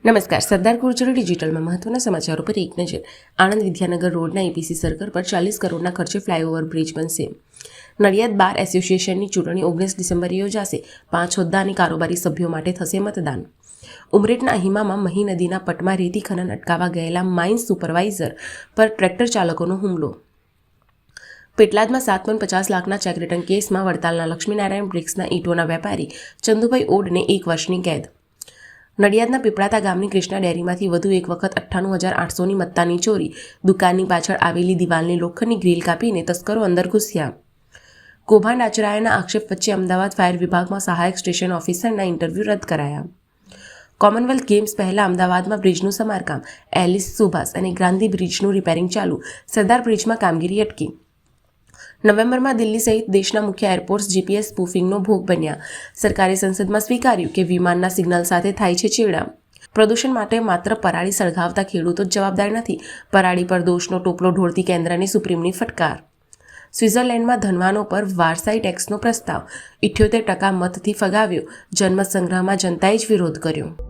નમસ્કાર. સરદાર ગુર્જર ડિજિટલમાં મહત્વના સમાચારો પર એક નજર. આણંદ વિદ્યાનગર રોડના એપીસી સર્કલ પર 40 કરોડના ખર્ચે ફ્લાયઓવર બ્રિજ બનશે. નડિયાદ બાર એસોસિએશનની ચૂંટણી 19 ડિસેમ્બરે યોજાશે. 5 હોદ્દા અને કારોબારી સભ્યો માટે થશે મતદાન. ઉમરેઠના અહીમામાં મહી નદીના પટમાં રેતી ખનન અટકાવવા ગયેલા માઇન્સ સુપરવાઇઝર પર ટ્રેક્ટર ચાલકોનો હુમલો. પેટલાદમાં 7.50 લાખના ચેક રિટર્ન કેસમાં વડતાલના લક્ષ્મીનારાયણ બ્રિક્સના ઈંટોના વેપારી ચંદુભાઈ ઓડને 1 વર્ષની કેદ. નડિયાદના પીપળાતા ગામની કૃષ્ણા ડેરીમાંથી વધુ એક વખત 98,800ની મત્તાની ચોરી. દુકાનની પાછળ આવેલી દિવાલની લોખંડની ગ્રીલ કાપીને તસ્કરો અંદર ઘૂસ્યા. કૌભાંડ આચરાયાના આક્ષેપ વચ્ચે અમદાવાદ ફાયર વિભાગમાં સહાયક સ્ટેશન ઓફિસરના ઇન્ટરવ્યૂ રદ કરાયા. કોમનવેલ્થ ગેમ્સ પહેલાં અમદાવાદમાં બ્રિજનું સમારકામ. એલિસ સુભાષ અને ગાંધી બ્રિજનું રિપેરિંગ ચાલુ. સરદાર બ્રિજમાં કામગીરી અટકી. નવેમ્બરમાં દિલ્હી સહિત દેશના મુખ્ય એરપોર્ટ્સ જીપીએસ સ્પૂફિંગનો ભોગ બન્યા. સરકારે સંસદમાં સ્વીકાર્યું કે વિમાનના સિગ્નલ સાથે થાય છે ચેડા. પ્રદૂષણ માટે માત્ર પરાળી સળગાવતા ખેડૂતો જ જવાબદાર નથી. પરાળી પર દોષનો ટોપલો ઢોળતી કેન્દ્રને સુપ્રીમની ફટકાર. સ્વિટ્ઝરલેન્ડમાં ધનવાનો પર વારસાઈ ટેક્સનો પ્રસ્તાવ. 78% મતથી ફગાવ્યો. જન્મ સંગ્રહમાં જનતાએ જ વિરોધ કર્યો.